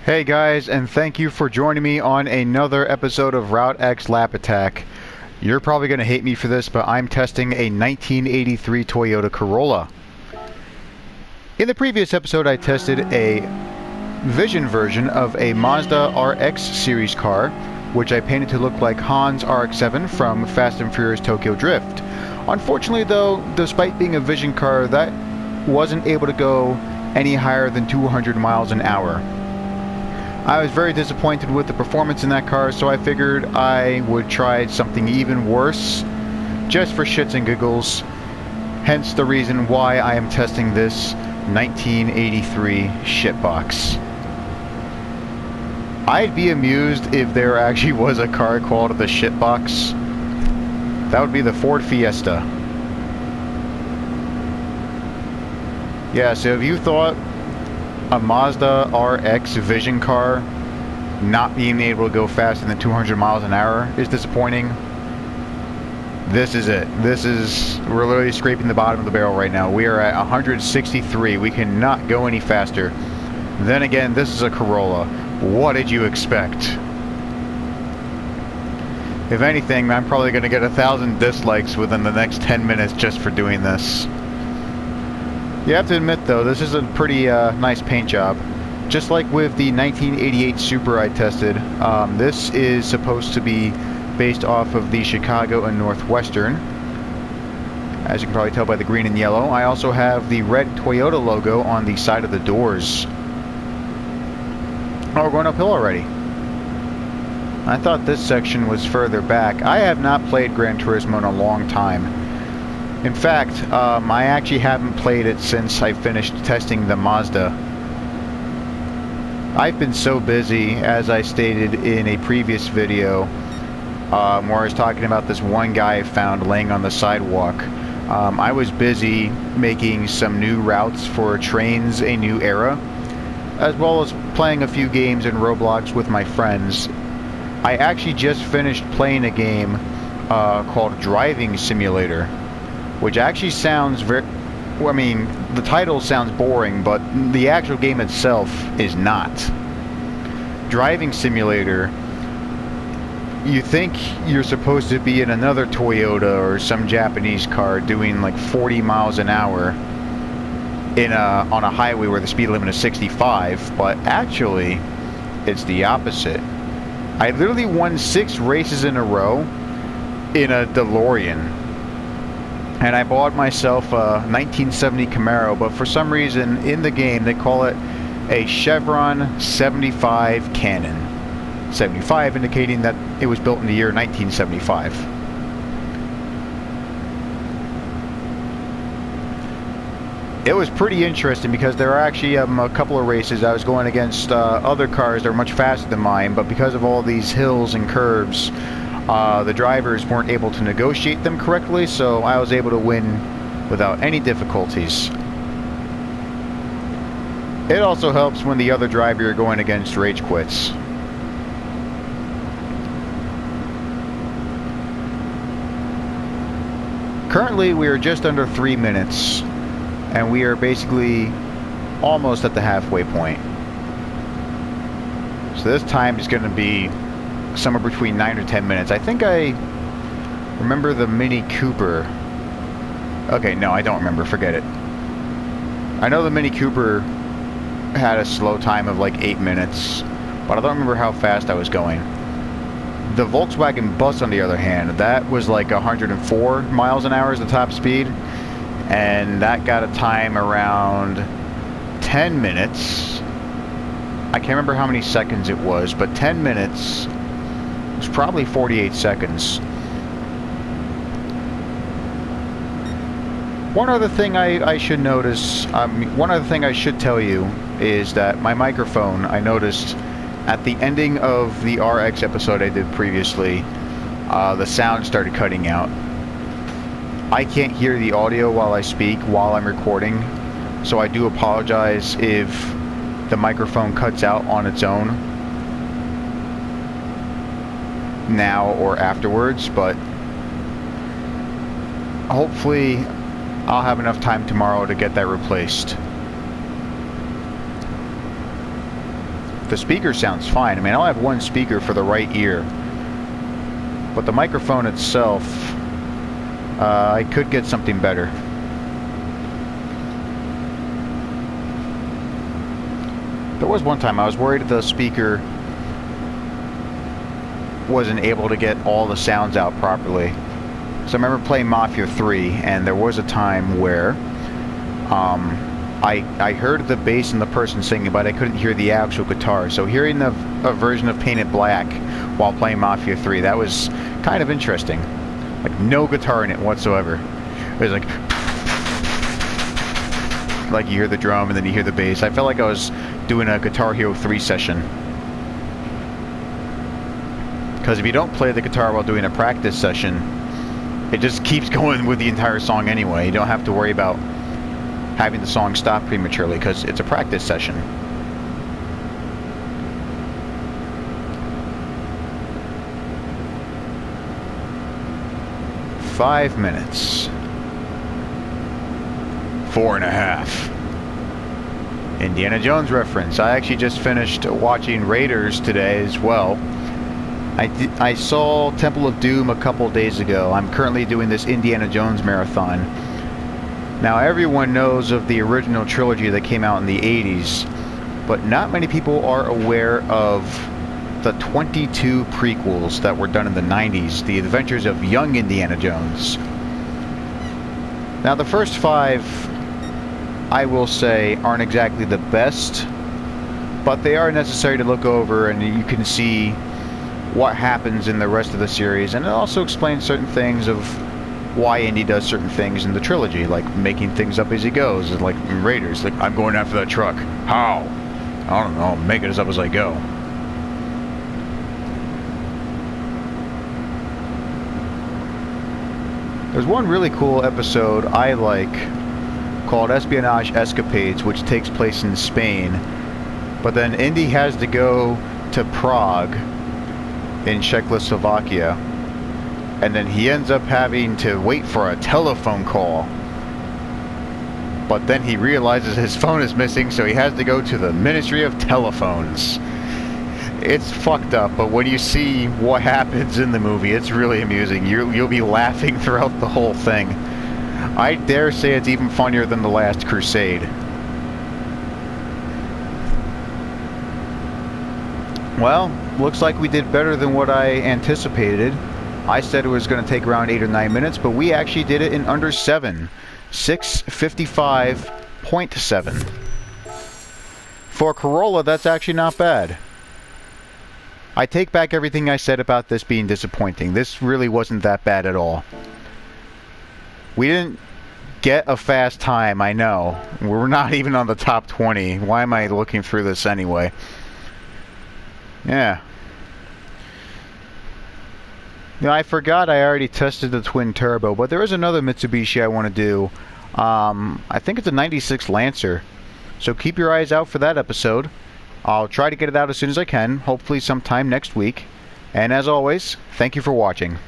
Hey guys, and thank you for joining me on another episode of Route X Lap Attack. You're probably going to hate me for this, but I'm testing a 1983 Toyota Corolla. In the previous episode, I tested a Vision version of a Mazda RX series car, which I painted to look like Han's RX-7 from Fast and Furious Tokyo Drift. Unfortunately though, despite being a Vision car, that wasn't able to go any higher than 200 miles an hour. I was very disappointed with the performance in that car, so I figured I would try something even worse, just for shits and giggles. Hence the reason why I am testing this 1983 shitbox. I'd be amused if there actually was a car called the shitbox. That would be the Ford Fiesta. Yeah, so if you thought a Mazda RX Vision car not being able to go faster than 200 miles an hour is disappointing, this is it. We're literally scraping the bottom of the barrel right now. We are at 163. We cannot go any faster. Then again, this is a Corolla. What did you expect? If anything, I'm probably going to get 1,000 dislikes within the next 10 minutes just for doing this. You have to admit though, this is a pretty nice paint job. Just like with the 1988 Supra I tested, this is supposed to be based off of the Chicago and Northwestern. As you can probably tell by the green and yellow. I also have the red Toyota logo on the side of the doors. Oh, we're going uphill already. I thought this section was further back. I have not played Gran Turismo in a long time. In fact, I actually haven't played it since I finished testing the Mazda. I've been so busy, as I stated in a previous video, where I was talking about this one guy I found laying on the sidewalk. I was busy making some new routes for Trains A New Era, as well as playing a few games in Roblox with my friends. I actually just finished playing a game called Driving Simulator, which actually sounds very... I mean, the title sounds boring, but the actual game itself is not. Driving Simulator, you think you're supposed to be in another Toyota or some Japanese car doing like 40 miles an hour on a highway where the speed limit is 65, but actually it's the opposite. I literally won 6 races in a row in a DeLorean, and I bought myself a 1970 Camaro, but for some reason in the game they call it a Chevron 75 Cannon. 75 indicating that it was built in the year 1975. It was pretty interesting because there are actually a couple of races I was going against other cars that are much faster than mine, but because of all these hills and curves, the drivers weren't able to negotiate them correctly, so I was able to win without any difficulties. It also helps when the other driver you're going against rage quits. Currently we are just under 3 minutes. And we are basically almost at the halfway point. So this time is going to be somewhere between 9 or 10 minutes. I think I remember the Mini Cooper. Okay, no, I don't remember. Forget it. I know the Mini Cooper had a slow time of like 8 minutes, but I don't remember how fast I was going. The Volkswagen Bus, on the other hand, that was like 104 miles an hour as the top speed. And that got a time around 10 minutes. I can't remember how many seconds it was, but 10 minutes was probably 48 seconds. One other thing I should notice, one other thing I should tell you is that my microphone, I noticed at the ending of the RX episode I did previously, the sound started cutting out. I can't hear the audio while I speak, while I'm recording, so I do apologize if the microphone cuts out on its own now or afterwards, but hopefully I'll have enough time tomorrow to get that replaced. the speaker sounds fine. I mean, I'll have one speaker for the right ear, but the microphone itself, I could get something better. There was one time I was worried the speaker wasn't able to get all the sounds out properly. So I remember playing Mafia 3, and there was a time where I heard the bass and the person singing, but I couldn't hear the actual guitar. So hearing a version of Painted Black while playing Mafia 3, that was kind of interesting. Like, no guitar in it whatsoever. It was like you hear the drum and then you hear the bass. I felt like I was doing a Guitar Hero 3 session. Because if you don't play the guitar while doing a practice session, it just keeps going with the entire song anyway. You don't have to worry about having the song stop prematurely because it's a practice session. "5 minutes. 4.5. Indiana Jones reference. I actually just finished watching Raiders today as well. I saw Temple of Doom a couple days ago. I'm currently doing this Indiana Jones marathon. Now, everyone knows of the original trilogy that came out in the 80s, but not many people are aware of the 22 prequels that were done in the 90s, the adventures of young Indiana Jones. Now, the first 5, I will say, aren't exactly the best, but they are necessary to look over, and you can see what happens in the rest of the series, and it also explains certain things of why Indy does certain things in the trilogy, like making things up as he goes, like in Raiders, like, I'm going after that truck. How? I don't know, I'm making this up as I go. There's one really cool episode I like called Espionage Escapades, which takes place in Spain, but then Indy has to go to Prague in Czechoslovakia, and then he ends up having to wait for a telephone call, but then he realizes his phone is missing, so he has to go to the Ministry of Telephones. It's fucked up, but when you see what happens in the movie, it's really amusing. You'll be laughing throughout the whole thing. I dare say it's even funnier than The Last Crusade. Well, looks like we did better than what I anticipated. I said it was going to take around 8 or 9 minutes, but we actually did it in under 7. 6:55.7. For Corolla, that's actually not bad. I take back everything I said about this being disappointing. This really wasn't that bad at all. We didn't get a fast time, I know. We're not even on the top 20. Why am I looking through this anyway? Yeah. You know, I forgot I already tested the twin turbo, but there is another Mitsubishi I want to do. I think it's a 96 Lancer. So keep your eyes out for that episode. I'll try to get it out as soon as I can, hopefully sometime next week. And as always, thank you for watching.